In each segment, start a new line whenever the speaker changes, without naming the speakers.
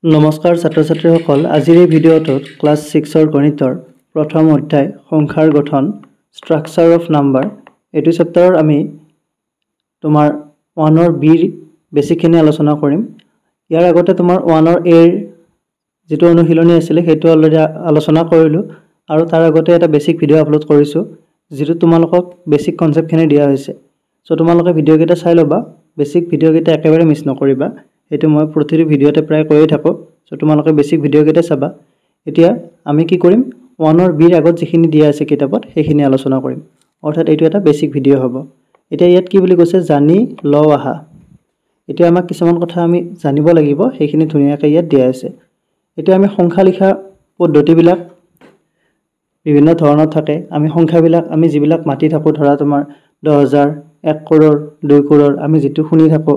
নমস্কাৰ ছাত্ৰ ছাত্ৰীসকল আজিৰ এই ভিডিঅ'টোত ক্লাছ 6ৰ গণিতৰ প্ৰথম অধ্যায় সংখ্যাৰ গঠন ষ্ট্ৰাকচাৰ অফ নাম্বাৰ এইটো চেপ্টাৰৰ আমি তোমাৰ 1ৰ বিৰ বেছিকখিনি আলোচনা কৰিম। ইয়াৰ আগতে তোমাৰ 1ৰ এৰ যেটো অনুশীলনী আছিল সেইটো অলৰেডি আলোচনা কৰিলো আৰু তাৰ আগতে এটা বেছিক ভিডিঅ' আপলোড কৰিছো যেটো তোমালোকক বেছিক কনসেপ্টখিনি দিয়া হৈছে। সো তোমালোকে ভিডিঅ' কেইটা চাই লবা, বেছিক ভিডিঅ' কেইটা একেবাৰে মিছ নকৰিবা। এটো মই প্ৰতিটো ভিডিঅ'তে প্ৰায় কৈয়ে থাকো, সো তোমালোকে বেছিক ভিডিঅ' কেইটা চাবা। এতিয়া আমি কি কৰিম 1ৰ বিৰ আগত যিখিনি দিয়া আছে কিতাপত সেইখিনি আলোচনা কৰিম, অৰ্থাৎ এইটো এটা বেছিক ভিডিঅ' হ'ব। এতিয়া ইয়াত কি বুলি কৈছে জানি ল আহা। এতিয়া আমাক কিছুমান কথা আমি জানিব লাগিব, সেইখিনি ধুনীয়াকৈ ইয়াত দিয়া আছে। এতিয়া আমি সংখ্যা লিখা পদ্ধতিবিলাক বিভিন্ন ধৰণৰ থাকে। আমি সংখ্যাবিলাক আমি যিবিলাক মাতি থাকো ধৰা তোমাৰ 10000 1 কৰোৰ 2 কৰোৰ আমি যেটো শুনি থাকো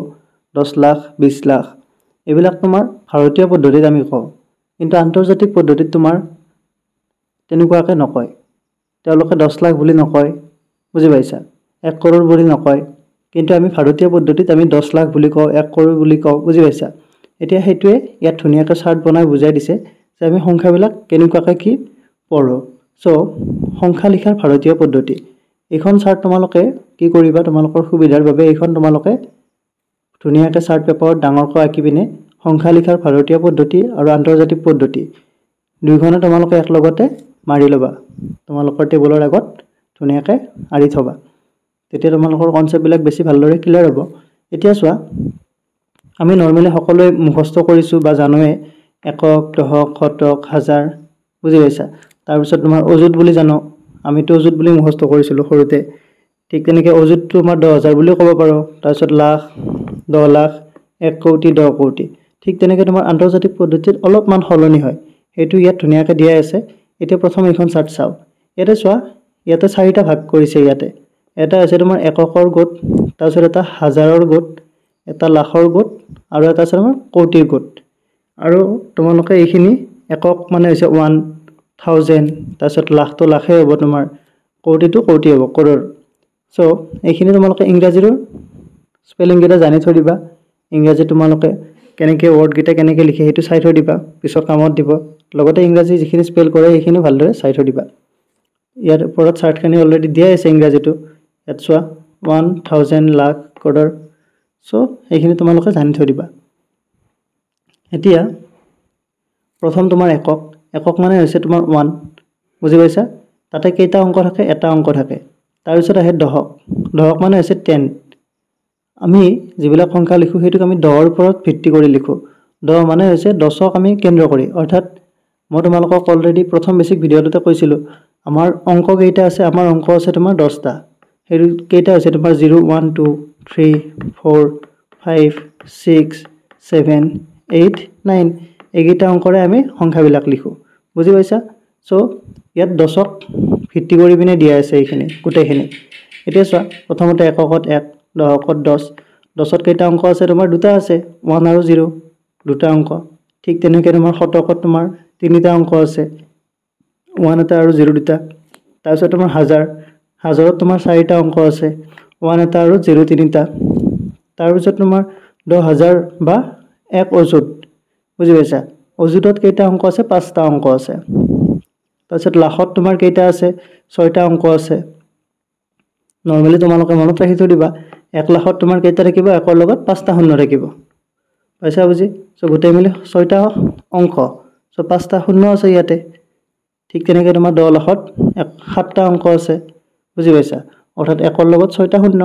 10 লাখ 20 লাখ এইবিলাক তোমাৰ ভাৰতীয় পদ্ধতিত আমি কওঁ, কিন্তু আন্তৰ্জাতিক পদ্ধতিত তোমাৰ তেনেকুৱাকৈ নকয়। তেওঁলোকে 10 লাখ বুলি নকয়, বুজি পাইছা, 1 কৰোৰ বুলি নকয়, কিন্তু আমি ভাৰতীয় পদ্ধতিত আমি 10 লাখ বুলি কওঁ 1 কৰোৰ বুলি কওঁ, বুজি পাইছা। এতিয়া হেতুৱে ইয়াত ধুনীয়াকৈ চাৰ্ট বনাই বুজাই দিছে যে আমি সংখ্যাবিলাক কেনেকুৱাকৈ কি পঢ়ো। সো সংখ্যা লিখাৰ ভাৰতীয় পদ্ধতি এইখন চাৰ্ট তোমালোকে কি কৰিবা, তোমালোকৰ সুবিধাৰ বাবে এইখন তোমালোকে ধুনীয়াকৈ চাৰ্ট পেপাৰত ডাঙৰকৈ আঁকি পিনে সংখ্যা লিখাৰ ভাৰতীয় পদ্ধতি আৰু আন্তৰ্জাতিক পদ্ধতি দুইখনে তোমালোকে একলগতে মাৰি লবা, তোমালোকৰ টেবুলৰ আগত ধুনীয়াকৈ আঁৰি থবা, তেতিয়া তোমালোকৰ কনসেপ্টবিলাক বেছি ভালদৰে ক্লিয়াৰ হ'ব। এতিয়া চোৱা আমি নৰমালি সকলোৱে মুখস্থ কৰিছো বা জানোৱে একক দশক শতক হাজাৰ, বুজি পাইছা। তাৰ পিছত তোমাৰ অযুত বুলি জানো, আমিতো অযুত বুলি মুখস্থ কৰিছিলো সৰুতে, ঠিক তেনেকৈ অযুতটো আমাৰ 10000 বুলি ক'ব পাৰো। তাৰ পিছত লাখ 10 লাখ 1 কোটি 10 কোটি, ঠিক তেনেকৈ তোমাৰ আন্তৰ্জাতিক পদ্ধতিত অলপমান সলনি হয়, সেইটো ইয়াত ধুনীয়াকৈ দিয়া আছে। এতিয়া প্ৰথম এইখন চাৰ্ট চাও। ইয়াতে চোৱা ইয়াতে চাৰিটা ভাগ কৰিছে। ইয়াতে এটা আছে তোমাৰ এককৰ গোট, তাৰ পিছত এটা হাজাৰৰ গোট, এটা লাখৰ গোট আৰু এটা আছে তোমাৰ কোটিৰ গোট। আৰু তোমালোকে এইখিনি একক মানে হৈছে 1000, তাৰ পিছত লাখটো লাখে হ'ব, তোমাৰ কোটিটো কোটি হ'ব কৰোৰ। সো এইখিনি তোমালোকে ইংৰাজীৰ স্পেলিং কেইটা জানি থৈ দিবা, ইংৰাজী তোমালোকে কেনেকৈ ৱৰ্ড কেইটা কেনেকৈ লিখে সেইটো চাই থৈ দিবা, পিছত কামত দিব। লগতে ইংৰাজী যিখিনি স্পেল কৰে সেইখিনি ভালদৰে চাই থৈ দিবা। ইয়াৰ ওপৰত চাৰ্টখিনি অলৰেডি দিয়া আছে ইংৰাজীটো, ইয়াত চোৱা 1000 লাখ কৰোৰ। সো এইখিনি তোমালোকে জানি থৈ দিবা। এতিয়া প্ৰথম তোমাৰ একক, একক মানে হৈছে তোমাৰ 1, বুজি পাইছা। তাতে কেইটা অংক থাকে, এটা অংক থাকে। তাৰ পিছত আহে দশক, দশক মানে হৈছে 10। আমি যিবিলাক সংখ্যা লিখো সেইটোক আমি 10ৰ ওপৰত ভিত্তি কৰি লিখো। 10 মানে হৈছে 10ক আমি কেন্দ্ৰ কৰি, অৰ্থাৎ মই তোমালোকক অলৰেডি প্ৰথম বেছিক ভিডিঅ'টোতে কৈছিলো আমাৰ অংক কেইটা আছে, আমাৰ অংক আছে তোমাৰ 10টা। সেই কেইটা হৈছে তোমাৰ 0 1 2 3 4 5 6 7 8 9 এইকেইটা অংকৰে আমি সংখ্যাবিলাক লিখো, বুজি পাইছা। সো ইয়াত 10ক ভিত্তি কৰি পিনে দিয়া আছে এইখিনি গোটেইখিনি। এতিয়া চোৱা প্ৰথমতে এককত 1, দশকত 10, 10ত কেইটা অংক আছে তোমাৰ দুটা আছে, 1 আৰু 0 দুটা অংক। ঠিক তেনেকৈ তোমাৰ শতকত তোমাৰ তিনিটা অংক আছে, 1 এটা আৰু 0 দুটা। তাৰপিছত তোমাৰ হাজাৰ, হাজাৰত তোমাৰ 4টা অংক আছে, 1 এটা আৰু 0 তিনিটা। তাৰপিছত তোমাৰ 10000 বা 1 অযুত, বুজি পাইছা। অযুতত কেইটা অংক আছে, 5টা অংক আছে। তাৰপিছত লাখত তোমাৰ কেইটা আছে, 6টা অংক আছে। নৰ্মেলি তোমালোকে মনত ৰাখি থৈ দিবা 1 লাখত তোমাৰ কেইটা থাকিব, 1ৰ লগত 5টা শূন্য থাকিব, পাইছা বুজি। সো গোটেই মিলি 6টা অংক, সো 5টা শূন্য আছে ইয়াতে। ঠিক তেনেকৈ তোমাৰ 10 লাখত 7টা অংক আছে, বুজি পাইছা, অৰ্থাৎ 1ৰ লগত 6টা শূন্য।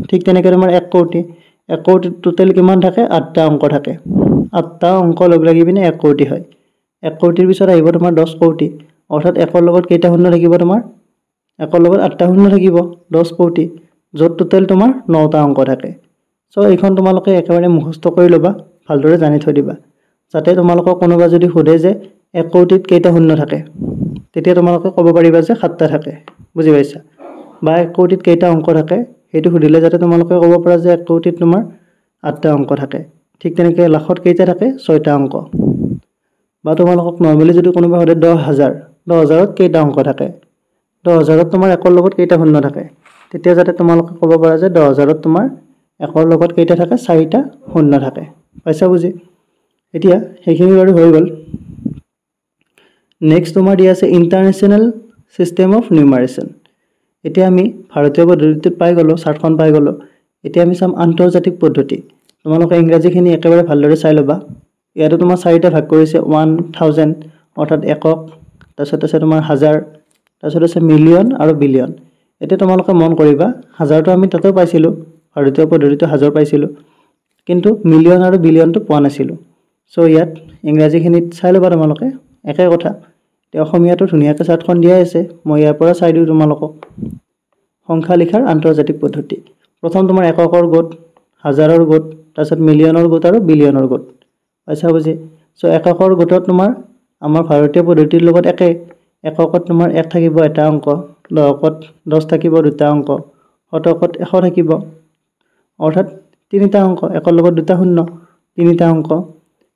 ঠিক তেনেকৈ তোমাৰ 1 কোটি, 1 কোটিত টোটেল কিমান থাকে, 8টা অংক থাকে। 8টা অংক লগ লাগি পিনে 1 কোটি হয়। 1 কোটিৰ পিছত আহিব তোমাৰ 10 কোটি, অৰ্থাৎ 1ৰ লগত কেইটা শূন্য থাকিব, তোমাৰ 1ৰ লগত 8টা শূন্য থাকিব, 10 কোটি, য'ত টোটেল তোমাৰ 9টা অংক থাকে। সো এইখন তোমালোকে একেবাৰে মুখস্থ কৰি ল'বা, ভালদৰে জানি থৈ দিবা, যাতে তোমালোকক কোনোবা যদি সোধে যে 1 কোটিত কেইটা শূন্য থাকে, তেতিয়া তোমালোকে ক'ব পাৰিবা যে 7টা থাকে, বুজি পাইছা। বা 1 কোটিত কেইটা অংক থাকে সেইটো সুধিলে যাতে তোমালোকে ক'ব পাৰা যে 1 কোটিত তোমাৰ 8টা অংক থাকে। ঠিক তেনেকৈ লাখত কেইটা থাকে, 6টা অংক। বা তোমালোকক নৰ্মেলি যদি কোনোবা সোধে 10000, 10000ত কেইটা অংক থাকে, 10000ত তোমাৰ 1ৰ লগত কেইটা শূন্য থাকে, তেতিয়া যাতে তোমালোকে ক'ব পাৰা যে 10000ত তোমাৰ 1ৰ লগত কেইটা থাকে, 4টা শূন্য থাকে, পাইছা বুজি। এতিয়া সেইখিনি বাৰু হৈ গ'ল নেক্সট তোমাৰ দিয়া আছে ইন্টাৰনেশ্যনেল সিস্টেম অফ নিউমাৰেশ্যন এতিয়া আমি ভাৰতীয় পদ্ধতিত পাই গলো চাৰ্টখন পাই গলো এতিয়া আমি চাম আন্তৰ্জাতিক পদ্ধতি তোমালোকে ইংৰাজীখিনি একেবাৰে ভালদৰে চাই লবা ইয়াতো তোমাৰ চাৰিটা ভাগ কৰিছে 1000 অৰ্থাৎ একক তাৰপিছত আছে তোমাৰ হাজাৰ তাৰপিছত আছে মিলিয়ন আৰু বিলিয়ন এতিয়া তোমালোকে মন কৰিবা হাজাৰটো আমি তাতেও পাইছিলো ভাৰতীয় পদ্ধতিটো হাজাৰ পাইছিলো কিন্তু মিলিয়ন আৰু বিলিয়নটো পোৱা নাছিলো সো ইয়াত ইংৰাজীখিনিত চাই লবা তোমালোকে একে কথা তে অসমীয়াটো ধুনীয়াকৈ চাৰ্টখন দিয়া আছে মই ইয়াৰ পৰা চাই দিও তোমালোকক সংখ্যা লিখাৰ আন্তৰ্জাতিক পদ্ধতি প্ৰথম তোমাৰ এককৰ গোট হাজাৰৰ গোট তাৰপিছত মিলিয়নৰ গোট আৰু বিলিয়নৰ গোট পাইছা বুজি সো এককৰ গোটত তোমাৰ আমাৰ ভাৰতীয় পদ্ধতিৰ লগত একে এককত তোমাৰ 1 থাকিব এটা অংক দশকত 10 থাকিব দুটা অংক শতকত 100 থাকিব অৰ্থাৎ তিনিটা অংক একৰ লগত দুটা শূন্য তিনিটা অংক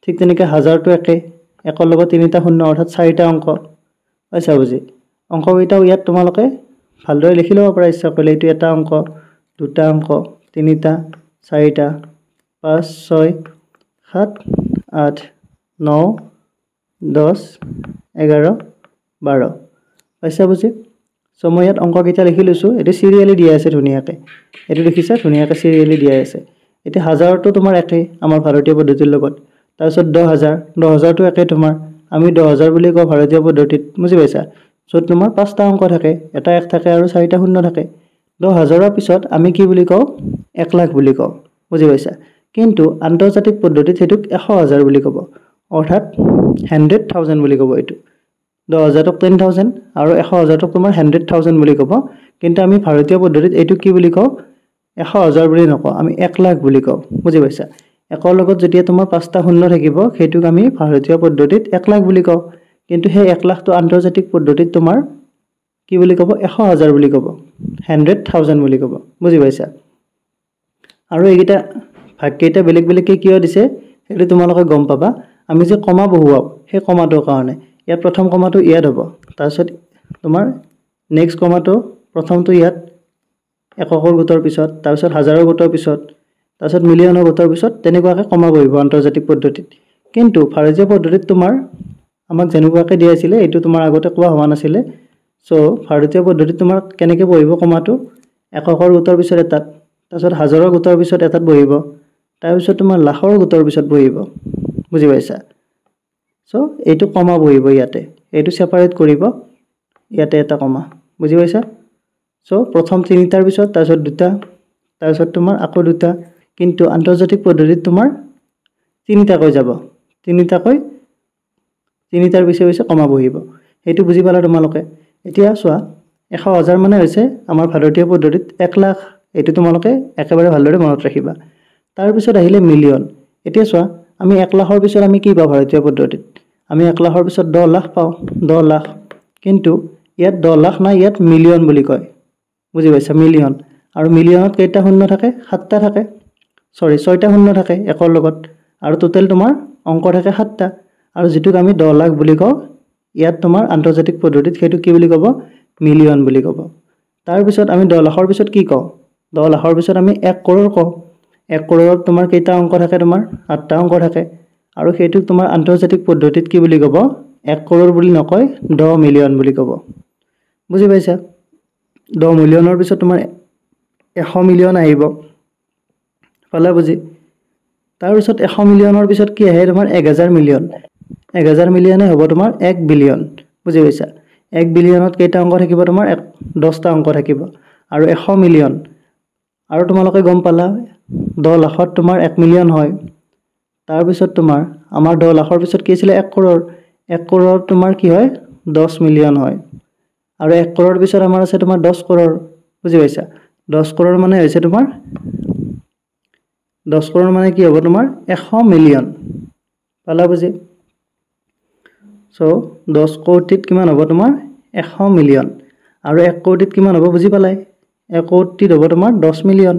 ঠিক তেনেকৈ হাজাৰটো একে একৰ লগত তিনিটা শূন্য অৰ্থাৎ চাৰিটা অংক পাইছা বুজি অংককেইটাও ইয়াত তোমালোকে ভালদৰে লিখি ল'ব পাৰা ইচ্ছা কৰিলে এইটো এটা অংক দুটা অংক তিনিটা চাৰিটা 5 6 7 8 9 10 11 12 পাইছা বুজি সো মই ইয়াত অংককেইটা লিখি লৈছো এটো সিৰিয়ালি দিয়া আছে ধুনীয়াকৈ এটো দেখিছা ধুনীয়াকৈ সিৰিয়ালি দিয়া আছে এতিয়া হাজাৰটো তোমাৰ একে আমাৰ ভাৰতীয় পদ্ধতিৰ লগত তাৰপিছত 10000টো একে তোমাৰ আমি 10000 বুলি কওঁ ভাৰতীয় পদ্ধতিত বুজি পাইছা য'ত তোমাৰ পাঁচটা অংক থাকে এটা এক থাকে আৰু চাৰিটা শূন্য থাকে 10000ৰ পিছত আমি কি বুলি কওঁ 1 লাখ বুলি কওঁ বুজি পাইছা কিন্তু আন্তৰ্জাতিক পদ্ধতিত হেতুক 100000 বুলি ক'ব অৰ্থাৎ 100000 বুলি ক'ব এটো 10000ক 10000 আৰু 100000ক তোমাৰ 100000 বুলি ক'ব কিন্তু আমি ভাৰতীয় পদ্ধতিত এটো কি বুলি কওঁ 100000 বুলি নকওঁ আমি 1 লাখ বুলি কওঁ বুজি পাইছা একৰ লগত যেতিয়া তোমাৰ পাঁচটা শূন্য থাকিব হেতুক আমি ভাৰতীয় পদ্ধতিত 1 লাখ বুলি কওঁ কিন্তু সেই 1 লাখটো আন্তৰ্জাতিক পদ্ধতিত তোমাৰ কি বুলি ক'ব 100000 বুলি ক'ব 100000 বুলি ক'ব বুজি পাইছা আৰু এইকেইটা ভাগকেইটা বেলেগ বেলেগকৈ কিয় দিছে সেইটো তোমালোকে গম পাবা আমি যে কমা বহুৱাও সেই কমাটোৰ কাৰণে ইয়াত প্ৰথম কমাটো ইয়াত হ'ব তাৰপিছত তোমাৰ নেক্সট কমাটো প্ৰথমটো ইয়াত এককৰ গোটৰ পিছত তাৰপিছত হাজাৰৰ গোটৰ পিছত তাৰপিছত মিলিয়নৰ গোটৰ পিছত তেনেকুৱাকৈ কমা বহিব আন্তৰ্জাতিক পদ্ধতিত কিন্তু ভাৰতীয় পদ্ধতিত তোমাৰ আমাক যেনেকুৱাকৈ দিয়া আছিল এইটো তোমাৰ আগতে কোৱা হোৱা নাছিল সো ভাৰতীয় পদ্ধতিত তোমাৰ কেনেকৈ বহিব কমাটো এককৰ গোটৰ পিছত এটাত তাৰপিছত হাজাৰৰ গোটৰ পিছত এটাত বহিব তাৰপিছত তোমাৰ লাখৰ গোটৰ পিছত বহিব বুজি পাইছা সো এইটো কমা বহিব ইয়াতে এইটো সেপাৰেট কৰিব ইয়াতে এটা কমা বুজি পাইছা সো প্ৰথম তিনিটাৰ পিছত তাৰপিছত দুটা তাৰপিছত তোমাৰ আকৌ দুটা কিন্তু আন্তৰ্জাতিক পদ্ধতিত তোমাৰ তিনিটাকৈ যাব তিনিটাৰ পিছে পিছে কমা বহিব এইটো বুজি পালা তোমালোকে এতিয়া চোৱা 100000 মানে হৈছে আমাৰ ভাৰতীয় পদ্ধতিত 1 লাখ এইটো তোমালোকে একেবাৰে ভালদৰে মনত ৰাখিবা তাৰ পিছত আহিলে মিলিয়ন এতিয়া চোৱা আমি 1 লাখৰ পিছত আমি কি পাওঁ ভাৰতীয় পদ্ধতিত আমি 1 লাখৰ পিছত 10 লাখ পাওঁ 10 লাখ কিন্তু ইয়াত 10 লাখ নাই ইয়াত মিলিয়ন বুলি কয় বুজি পাইছা মিলিয়ন আৰু মিলিয়নত কেইটা শূন্য থাকে 7টা থাকে সৰি 6টা শূন্য থাকে একৰ লগত আৰু টোটাল তোমাৰ অংক থাকে 7টা আৰু যেটুক আমি 10 লাখ বুলি কওঁ ইয়াত তোমাৰ আন্তৰ্জাতিক পদ্ধতিত হেতু কি বুলি ক'ব মিলিয়ন বুলি ক'ব তাৰ পিছত আমি 10 লাখৰ পিছত কি কওঁ 10 লাখৰ পিছত আমি 1 কৰোৰ কওঁ 1 কৰোৰত তোমাৰ কেইটা অংক থাকে তোমাৰ 8টা অংক থাকে আৰু হেতুক তোমাৰ আন্তৰ্জাতিক পদ্ধতিত কি বুলি ক'ব 1 কৰোৰ বুলি নকয় 10 মিলিয়ন বুলি ক'ব বুজি পাইছা 10 মিলিয়নৰ পিছত তোমাৰ 100 মিলিয়ন আহিব পালা বুজি তাৰ পিছত 100 মিলিয়নৰ পিছত কি আহে তোমাৰ 1000 মিলিয়ন 1000 মিলিয়নে হ'ব তোমাৰ 1 বিলিয়ন বুজি পাইছা 1 বিলিয়নত কেইটা অংক থাকিব তোমাৰ 10টা অংক থাকিব আৰু 100 মিলিয়ন আৰু তোমালোকে গম পালা 10 লাখত তোমাৰ 1 মিলিয়ন হয় তাৰ পিছত তোমাৰ আমাৰ 10 লাখৰ পিছত কি আছিল 1 কৰোৰ 1 কৰোৰ তোমাৰ কি হয় 10 মিলিয়ন হয় আৰু 1 কৰোৰ পিছত আমাৰ আছে তোমাৰ 10 কৰোৰ বুজি পাইছা 10 কৰোৰ মানে হৈছে তোমাৰ 10 কৰোৰ মানে কি হ'ব তোমাৰ 100 মিলিয়ন পালা বুজি সো 10 কোটিত কিমান হ'ব তোমাৰ 100 মিলিয়ন আৰু 1 কোটিত কিমান হ'ব বুজি পালাই 1 কোটিত হ'ব তোমাৰ 10 মিলিয়ন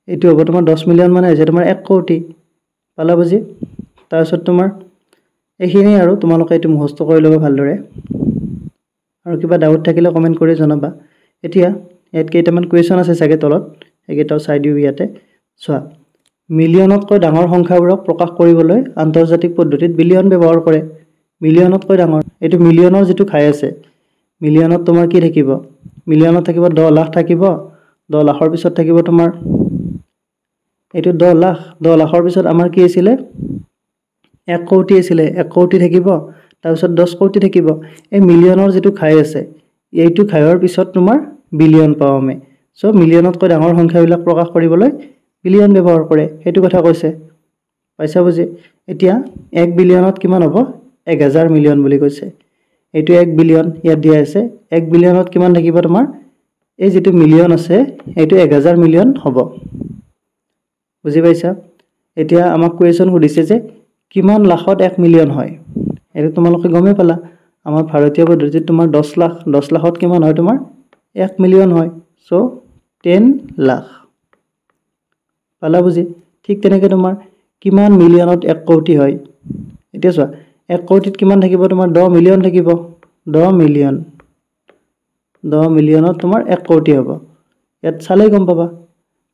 এইটো হ'ব তোমাৰ 10 মিলিয়ন মানে হৈছে তোমাৰ 1 কোটি পালা বুজি তাৰপিছত তোমাৰ এইখিনি আৰু তোমালোকে এইটো মুখস্থ কৰি ল'ব ভালদৰে আৰু কিবা ডাউট থাকিলে কমেন্ট কৰি জনাবা এতিয়া ইয়াত কেইটামান কোৱেশ্চন আছে চাগে তলত এইকেইটাও চাই দিও ইয়াতে চোৱা মিলিয়নতকৈ ডাঙৰ সংখ্যাবোৰক প্ৰকাশ কৰিবলৈ আন্তৰ্জাতিক পদ্ধতিত বিলিয়ন ব্যৱহাৰ কৰে। মিলিয়নতকৈ ডাঙৰ এইটো মিলিয়নৰ যিটো খাই আছে মিলিয়নত তোমাৰ কি থাকিব মিলিয়নত থাকিব 10 লাখ থাকিব 10 লাখৰ পিছত থাকিব তোমাৰ এইটো 10 লাখৰ পিছত আমাৰ কি আছিল 1 কোটি আছিল 1 কোটি থাকিব তাৰ পিছত 10 কোটি থাকিব এই মিলিয়নৰ যিটো খাই আছে এইটো খাইৰ পিছত তোমাৰ বিলিয়ন পাও আমি সো মিলিয়নতকৈ ডাঙৰ সংখ্যাবিলাক প্ৰকাশ কৰিবলৈ বিলিয়ন ব্যৱহাৰ কৰে হেতু কথা কৈছে পাইছা বুজি এতিয়া 1 বিলিয়নত কিমান হ'ব 1000 মিলিয়ন বুলি কৈছে এইটো 1 বিলিয়ন ইয়াত দিয়া আছে 1 বিলিয়নত কিমান থাকিব তোমাৰ এই যেটো মিলিয়ন আছে এইটো 1000 মিলিয়ন হ'ব বুজি পাইছা এতিয়া আমাক কোৱেশ্চন সুধিছে যে কিমান লাখত 1 মিলিয়ন হয় এটো তোমালোকে গমে পালা আমাৰ ভাৰতীয় পদ্ধতিত তোমাৰ 10 লাখত কিমান হয় তোমাৰ 1 মিলিয়ন হয় সো 10 লাখ পালা বুজি ঠিক তেনেকে তোমাৰ কিমান মিলিয়নত 1 কোটি হয় এতিয়া চোৱা 1 কোটিত কিমান থাকিব তোমাৰ 10 মিলিয়ন থাকিব 10 মিলিয়নত তোমাৰ 1 কোটি হ'ব ইয়াত চালেই গম পাবা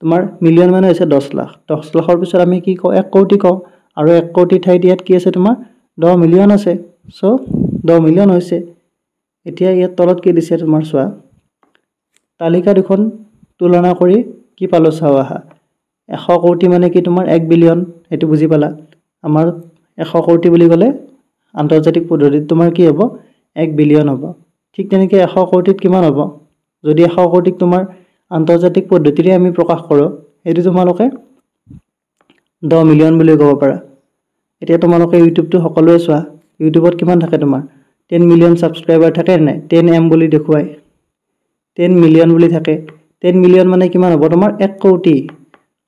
তোমাৰ মিলিয়ন মানে হৈছে 10 লাখ 10 লাখৰ পিছত আমি কি কও 1 কোটি কও আৰু 1 কোটি ঠাইত ইয়াত কি আছে তোমাৰ 10 মিলিয়ন আছে সো 10 মিলিয়ন হৈছে এতিয়া ইয়াত তলত কি দিছে তোমাৰ চোৱা তালিকা দুখন তুলনা কৰি কি পালো চাও আহা 100 কোটি মানে কি তোমাৰ 1 বিলিয়ন এটো বুজি পালা আমাৰ 100 কোটি বুলি গলে আন্তৰ্জাতিক পদ্ধতিত তোমাৰ কি হ'ব 1 বিলিয়ন হ'ব ঠিক তেনেকে 100 কোটিত কিমান হ'ব যদি 100 কোটিক তোমাৰ আন্তৰ্জাতিক পদ্ধতিৰে আমি প্ৰকাশ কৰো এটো তোমালোকে 10 মিলিয়ন বুলি ক'ব পাৰা এতিয়া তোমালোকে ইউটিউবটো সকলোৱে চোৱা ইউটিউবত কিমান থাকে তোমাৰ 10 মিলিয়ন সাবস্ক্ৰাইবাৰ থাকে নাই 10 এম বুলি দেখুৱাই 10 মিলিয়ন বুলি থাকে 10 মিলিয়ন মানে কিমান হ'ব তোমাৰ 1 কোটি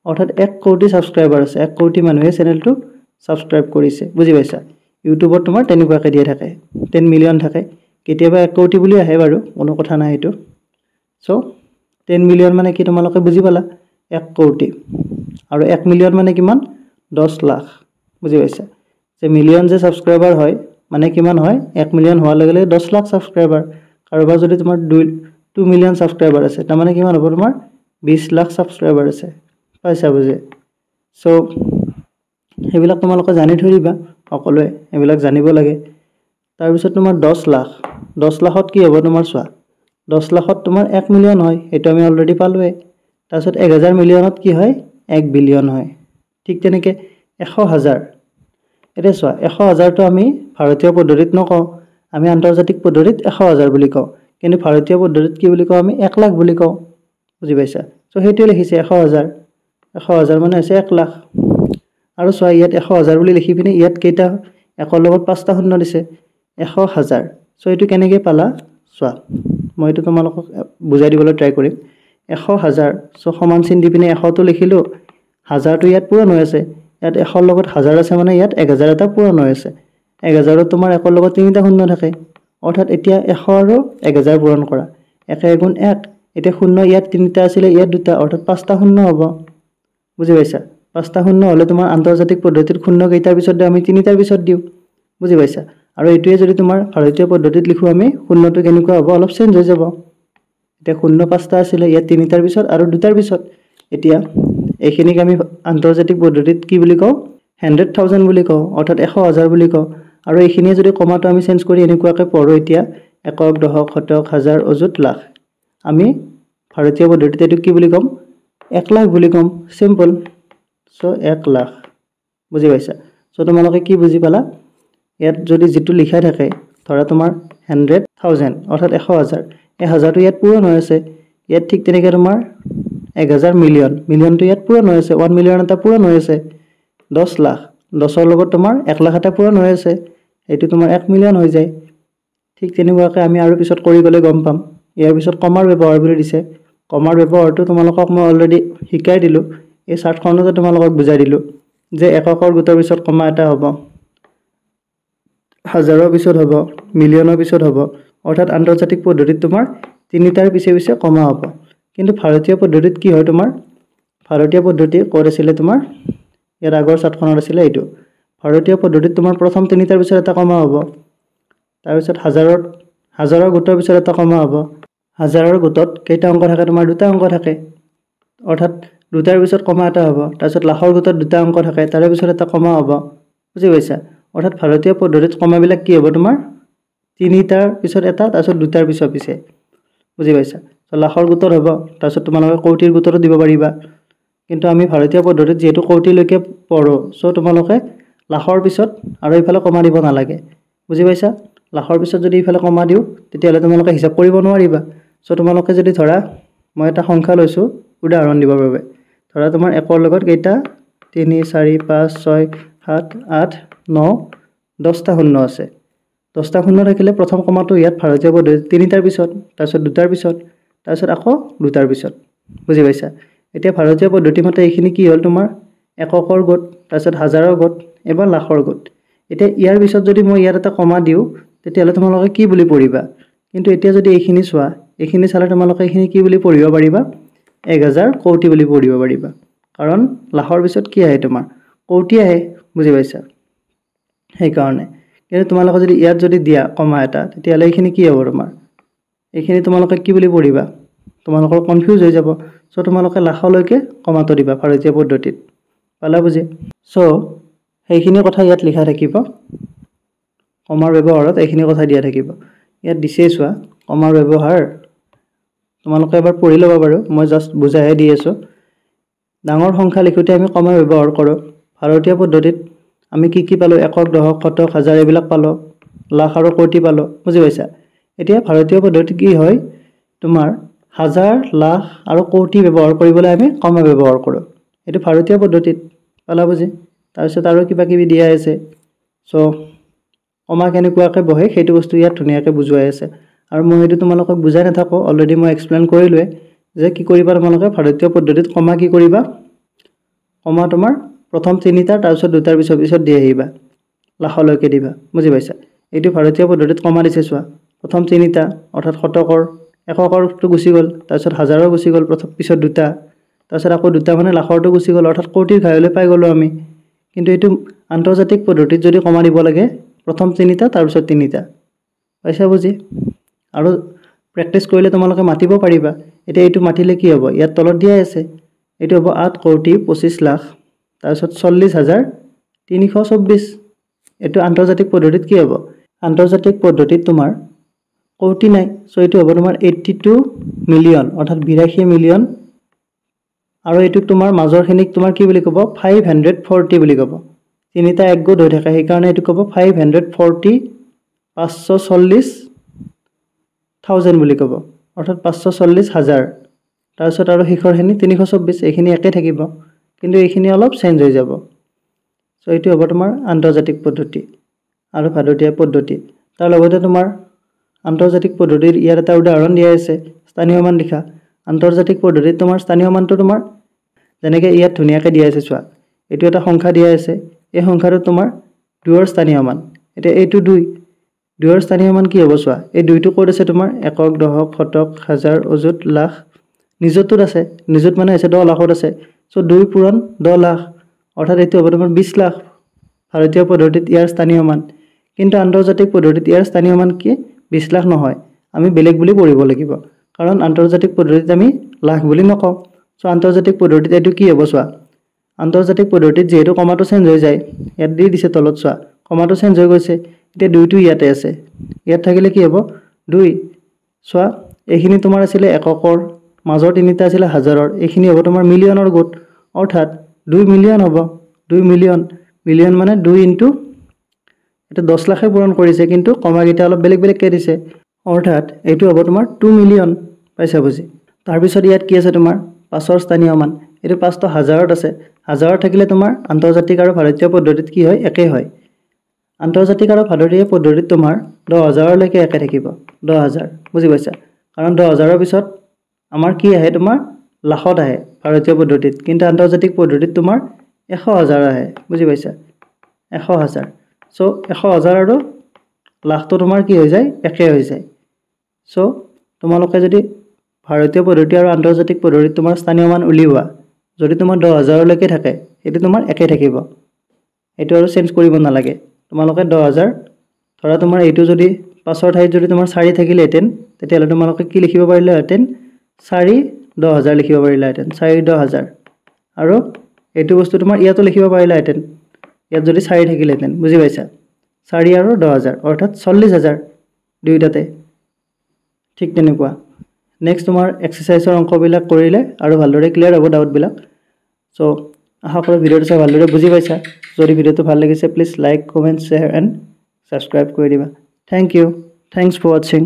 অৰ্থাৎ 1 কোটি সাবস্ক্ৰাইবাৰ আছে 1 কোটি মানুহে চেনেলটো সাবস্ক্ৰাইব কৰিছে বুজি পাইছা ইউটিউবত তোমাৰ তেনেকুৱাকে দিয়া থাকে 10 মিলিয়ন থাকে কেতিয়াবা 1 কোটি বুলি আহে বাৰু কোনো কথা নাই এটো সো 10 মিলিয়ন মানে কি তোমালোকে বুজি পালা 1 কোটি আৰু 1 মিলিয়ন মানে কিমান 10 লাখ বুজি পাইছা যে মিলিয়ন যে সাবস্ক্ৰাইবাৰ হয় মানে কিমান হয় 1 মিলিয়ন হোৱাৰ লগে লগে 10 লাখ সাবস্ক্ৰাইবাৰ কাৰোবাৰ যদি তোমাৰ 2 মিলিয়ন সাবস্ক্ৰাইবাৰ আছে তাৰ মানে কিমান হ'ব তোমাৰ 20 লাখ সাবস্ক্ৰাইবাৰ আছে পাইছা বুজি সো হেবিলাক তোমালোকে জানি থৰিবা সকলোৱে এবিলাক জানিব লাগে তাৰ পিছত তোমাৰ 10 লাখত কি হ'ব তোমাৰ চোৱা 10 লাখত তোমাৰ 1 মিলিয়ন হয় এটো আমি অলৰেডি পালোৱে তাৰ পিছত 1000 মিলিয়নত কি হয় 1 বিলিয়ন হয় ঠিক তেনেকে 100000 এটা চোৱা 100000 টো আমি ভাৰতীয় পদ্ধতিত নকও আমি আন্তৰ্জাতিক পদ্ধতিত 100000 বুলি কও কিন্তু ভাৰতীয় পদ্ধতিত কি বুলি কও আমি 1 লাখ বুলি কও বুজি পাইছা সো হেতু লিখিছে 100000 মানে হৈছে 1 লাখ আৰু চোৱা ইয়াত 100000 বুলি লিখি পিনে ইয়াত কেইটা একৰ লগত 5টা শূন্য দিছে 100000 সো এটো কেনেকৈ পালা চোৱা মই এটো তোমালোকক বুজাই দিবলৈ ট্ৰাই কৰিম 100000 সো সমান চিন দি পিনে 100 টো লিখিলো 1000 টো ইয়াত পূৰণ হৈ আছে ইয়াত 100 ৰ লগত 1000 আছে মানে ইয়াত 1000 এটা পূৰণ হৈ আছে 1000 ত তোমাৰ একৰ লগত 3টা শূন্য থাকে অৰ্থাৎ এতিয়া 100 আৰু 1000 পূৰণ কৰা 1 গুণ 1 এতিয়া শূন্য ইয়াত 3টা আছিল ইয়াত 2টা অৰ্থাৎ 5টা শূন্য হ'ব বুজি পাইছা 5টা শূন্য হলে তোমাৰ আন্তৰ্জাতিক পদ্ধতিৰ শূন্য কেইটাৰ পিছত আমি 3টাৰ পিছত দিও বুজি পাইছা আৰু এটোৱে যদি তোমাৰ ভাৰতীয় পদ্ধতিত লিখো আমি শূন্যটো কেনেকুৱা হ'ব অলপ চেঞ্জ হৈ যাব এতিয়া শূন্য 5টা আছিল ইয়াত 3টাৰ পিছত আৰু 2টাৰ পিছত এতিয়া এইখিনিক আমি আন্তৰ্জাতিক পদ্ধতিত কি বুলি কও 100000 বুলি কও অৰ্থাৎ 100000 বুলি কও আৰু এইখিনিয়ে যদি কমাটো আমি চেঞ্জ কৰি এনেকুৱাকে পঢ়ো এতিয়া একক দশক শতক হাজাৰ অযুত লাখ আমি ভাৰতীয় পদ্ধতিত এটো কি বুলি কম 1 লাখ বুলি কম সিম্পল সো 1 লাখ বুজি পাইছা সো তোমালোকে কি বুজি পালা ইয়াত যদি যেটো লিখা থাকে ধৰা তোমাৰ 100000 অৰ্থাৎ 100000 1000 টো ইয়াত পূৰণ হৈ আছে ইয়াত ঠিক তেনেকৈ তোমাৰ 1000 মিলিয়নটো ইয়াত পূৰণ হৈ আছে 1 মিলিয়ন এটা পূৰণ হৈ আছে 10 লাখ 10 ৰ লগত তোমাৰ 1 লাখ এটা পূৰণ হৈ আছে এটো তোমাৰ 1 মিলিয়ন হৈ যায় ঠিক তেনেকুৱাকৈ আমি আৰু পিছত কৰি গলে গম পাম ইয়াৰ পিছত কমাৰ ব্যৱহাৰ বুলি দিছে কমাৰ ব্যৱহাৰটো তোমালোকক মই অলৰেডি শিকাই দিলো এই চাৰ্টখনতে তোমালোকক বুজাই দিলো যে এককৰ গোটৰ পিছত কমা এটা হ'ব হাজাৰৰ পিছত হ'ব মিলিয়নৰ পিছত হ'ব অৰ্থাৎ আন্তৰ্জাতিক পদ্ধতিত তোমাৰ 3টাৰ পিছে পিছে কমা হ'ব কিন্তু ভাৰতীয় পদ্ধতিত কি হয় তোমাৰ ভাৰতীয় পদ্ধতি ক'ত আছিল তোমাৰ ইয়াৰ আগৰ চাৰ্টখনত আছিল এইটো ভাৰতীয় পদ্ধতিত তোমাৰ প্ৰথম 3টাৰ পিছত এটা কমা হ'ব তাৰ পিছত হাজাৰৰ গোটৰ পিছত এটা কমা হ'ব হাজাৰৰ গোটত কেইটা অংক থাকে তোমাৰ দুটা অংক থাকে অৰ্থাৎ দুটাৰ পিছত কমা এটা হ'ব তাৰপিছত লাখৰ গোটত দুটা অংক থাকে তাৰে পিছত এটা কমা হ'ব বুজি পাইছা অৰ্থাৎ ভাৰতীয় পদ্ধতিত কমাবিলাক কি হ'ব তোমাৰ তিনিটাৰ পিছত এটা তাৰপিছত দুটাৰ পিছত পিছে বুজি পাইছা লাখৰ গোটৰ হ'ব তাৰপিছত তোমালোকে কৌটিৰ গোটৰো দিব পাৰিবা কিন্তু আমি ভাৰতীয় পদ্ধতিত যেহেতু কৌটিলৈকে পঢ়ো সো তোমালোকে লাখৰ পিছত আৰু ইফালে কমা দিব নালাগে বুজি পাইছা লাখৰ পিছত যদি ইফালে কমা দিও তেতিয়াহলে তোমালোকে হিসাব কৰিব নোৱাৰিবা সো তোমালোকে যদি ধৰা মই এটা সংখ্যা লৈছো উদাহৰণ দিবৰ বাবে ধৰা তোমাৰ একৰ লগত কেইটা 3 4 5 6 7 8 9 10টা শূন্য আছে 10টা শূন্য থাকিলে প্ৰথম কমাটো ইয়াত ভাৰতীয় পদ্ধতি তিনিটাৰ পিছত তাৰপিছত দুটাৰ পিছত তাৰপিছত আকৌ দুটাৰ পিছত বুজি পাইছা এতিয়া ভাৰতীয় পদ্ধতি মতে এইখিনি কি হ'ল তোমাৰ এককৰ গোট তাৰপিছত হাজাৰৰ গোট এবাৰ লাখৰ গোট এতিয়া ইয়াৰ পিছত যদি মই ইয়াত এটা কমা দিও তেতিয়াহলে তোমালোকে কি বুলি পঢ়িবা কিন্তু এতিয়া যদি এইখিনি চোৱা এইখিনি চালে তোমালোকে এইখিনি কি বুলি পঢ়িব পাৰিবা 1000 কোটি বুলি পঢ়িব পাৰিবা কাৰণ লাখৰ পিছত কি আহে তোমাৰ কোটি আহে বুজি পাইছা সেই কাৰণে কিন্তু তোমালোকে যদি ইয়াত যদি দিয়া কমা এটা তেতিয়াহলে এইখিনি কি হ'ব তোমাৰ এইখিনি তোমালোকে কি বুলি পঢ়িবা তোমালোকৰ কনফিউজ হৈ যাব সো তোমালোকে লাখলৈকে কমাটো দিবা ভাৰতীয় পদ্ধতিত পালা বুজি সো সেইখিনি কথা ইয়াত লিখা থাকিব কমাৰ ব্যৱহাৰত এইখিনি কথা দিয়া থাকিব ইয়াত দিছে চোৱা কমাৰ ব্যৱহাৰ তোমালোকে এবাৰ পঢ়ি ল'ব বাৰু মই জাস্ট বুজাই দি আছো ডাঙৰ সংখ্যা লিখোতে আমি কমাৰ ব্যৱহাৰ কৰো ভাৰতীয় পদ্ধতিত আমি কি পালো একক দশক শতক হাজাৰ এইবিলাক পালো লাখ আৰু কোটি পালো বুজি পাইছা এতিয়া ভাৰতীয় পদ্ধতিত কি হয় তোমাৰ হাজাৰ লাখ আৰু কোটি ব্যৱহাৰ কৰিবলৈ আমি কমা ব্যৱহাৰ কৰো এটো ভাৰতীয় পদ্ধতিত পালা বুজি তাৰপিছত আৰু কিবা কিবি দিয়া আছে সো কমা কেনেকুৱাকৈ বহে সেইটো বস্তু ইয়াত ধুনীয়াকৈ বুজুৱাই আছে আৰু মই এটো তোমালোকক বুজাই নাথাকো অলৰেডি মই এক্সপ্লেইন কৰিলোৱে যে কি কৰিবা তোমালোকে ভাৰতীয় পদ্ধতিত কমা কি কৰিবা কমা তোমাৰ প্ৰথম তিনিটা তাৰপিছত দুটাৰ পিছত দি আহিবা লাখলৈকে দিবা বুজি পাইছা এইটো ভাৰতীয় পদ্ধতিত কমা দিছে চোৱা প্ৰথম তিনিটা অৰ্থাৎ শতকৰ এককৰটো গুচি গ'ল তাৰপিছত হাজাৰৰ গুচি গ'ল প্ৰথম পিছত দুটা তাৰপিছত আকৌ দুটা মানে লাখৰটো গুচি গ'ল অৰ্থাৎ কোটিৰ ঘাইলৈ পাই গ'লো আমি কিন্তু এইটো আন্তৰ্জাতিক পদ্ধতিত যদি কমা দিব লাগে প্ৰথম তিনিটা তাৰপিছত তিনিটা পাইছা বুজি আৰু প্ৰেক্টিস কৰিলে তোমালোকে মাতিব পাৰিবা এতিয়া এইটো মাতিলে কি হ'ব ইয়াত তলত দিয়া আছে এইটো হ'ব 8 কোটি 25 লাখ তাৰপিছত 40324 এটো আন্তৰ্জাতিক পদ্ধতিত কি হ'ব আন্তৰ্জাতিক পদ্ধতিত তোমাৰ কোটি নাই সো এটো হ'ব তোমাৰ 82 মিলিয়ন অৰ্থাৎ 82 মিলিয়ন আৰু এটো তোমাৰ মাজৰখিনিক তোমাৰ কি বুলি ক'ব 540 বুলি ক'ব তিনিটা এক গোট হৈ থাকে সেই কাৰণে এটো ক'ব 540 540,000 বুলি ক'ব অৰ্থাৎ 540,000 তাৰপিছত আৰু শিখৰখিনি 324 এইখিনি একে থাকিব কিন্তু এইখিনি অলপ চেঞ্জ হৈ যাব সো এটো হ'ব তোমাৰ আন্তৰ্জাতিক পদ্ধতি আৰু ভাৰতীয় পদ্ধতি তাৰ লগতে তোমাৰ আন্তৰ্জাতিক পদ্ধতিৰ ইয়াৰ এটা উদাহৰণ দিয়া আছে স্থানীয় মান লিখা আন্তৰ্জাতিক পদ্ধতিত তোমাৰ স্থানীয় মানটো তোমাৰ যেনেকৈ ইয়াত ধুনীয়াকৈ দিয়া আছে চোৱা এটো এটা সংখ্যা দিয়া আছে এই সংখ্যাটো তোমাৰ 2 ৰ স্থানীয় মান এটা এইটো 2 2 ৰ স্থানীয় মান কি হ'ব চোৱা এই দুইটো কোড আছে তোমাৰ একক দশক শতক হাজাৰ অযুত লাখ নিযুতত আছে নিযুত মানে আছে 10 লাখত আছে সো 2 পূৰণ 10 লাখ অৰ্থাৎ এটো হ'ব তোমাৰ 20 লাখ ভাৰতীয় পদ্ধতিত ইয়াৰ স্থানীয় মান কিন্তু আন্তৰ্জাতিক পদ্ধতিত ইয়াৰ স্থানীয় মান কি 20 লাখ নহয় আমি বেলেগ বুলি পঢ়িব লাগিব কাৰণ আন্তৰ্জাতিক পদ্ধতিত আমি লাখ বুলি নকওঁ সো আন্তৰ্জাতিক পদ্ধতিত এটো কি হ'ব চোৱা আন্তৰ্জাতিক পদ্ধতিত যেহেতু কমাটো চেঞ্জ হৈ যায় ইয়াত দি দিছে তলত চোৱা কমাটো চেঞ্জ হৈ গৈছে এতিয়া দুইটো ইয়াতে আছে ইয়াত থাকিলে কি হ'ব 2 চোৱা এইখিনি তোমাৰ আছিল এককৰ মাজৰ তিনিটা আছিল হাজাৰৰ এইখিনি হ'ব তোমাৰ মিলিয়নৰ গোট অৰ্থাৎ 2 মিলিয়ন হ'ব 2 মিলিয়ন মিলিয়ন মানে 2 ইনটু এটা 10 লাখে পূৰণ কৰিছে কিন্তু কমা গিটা অলপ বেলেগ কে দিছে অৰ্থাৎ এইটো হ'ব তোমাৰ 2 মিলিয়ন পাইছা বুজি তাৰ পিছত ইয়াত কি আছে তোমাৰ পাঁচৰ স্থানীয় মান এটো 5টা হাজাৰত আছে হাজাৰত থাকিলে তোমাৰ আন্তৰ্জাতিক আৰু ভাৰতীয় পদ্ধতিত কি হয় একে হয় আন্তৰ্জাতিক আৰু ভাৰতীয় পদ্ধতিত তোমাৰ 10000 লৈকে একে থাকিব 10000 বুজি পাইছা কাৰণ 10000 ৰ পিছত আমাৰ কি আহে তোমাৰ লাখত আহে ভাৰতীয় পদ্ধতিত কিন্তু আন্তৰ্জাতিক পদ্ধতিত তোমাৰ 100000 আহে বুজি পাইছা 100000 সো 100000 আৰু লাখটো তোমাৰ কি হৈ যায় একে হৈ যায় সো তোমালোকে যদি ভাৰতীয় পদ্ধতি আৰু আন্তৰ্জাতিক পদ্ধতিত তোমাৰ স্থানীয় মান উলিওৱা যদি তোমাৰ 10000 লৈকে থাকে এটো তোমাৰ একে থাকিব এটো আৰু চেঞ্জ কৰিব নালাগে তোমালোকে 10000 ধৰা তোমাৰ এইটো যদি 5ৰ ঠাইত যদি তোমাৰ 4 থাকিলেহেঁতেন তেতিয়াহ'লে তোমালোকে কি লিখিব পাৰিলাহেঁতেন 4 10000 লিখিব পাৰিলাহেঁতেন 4 10000 আৰু এইটো বস্তু তোমাৰ ইয়াতো লিখিব পাৰিলাহেঁতেন ইয়াত যদি 4 থাকিলেহেঁতেন বুজি পাইছা 4 আৰু 10000 অৰ্থাৎ 40000 দুইটাতে ঠিক তেনেকুৱা নেক্সট তোমাৰ এক্সাৰসাইজৰ অংকবিলাক কৰিলে আৰু ভালদৰে ক্লিয়াৰ হ'ব ডাউটবিলাক সো আশা কৰোঁ ভিডিঅ'টো চাই ভালদৰে বুজি পাইছা যদি ভিডিঅ'টো ভাল লাগিছে please like comment share and subscribe কৰি দিবা thank you thanks for watching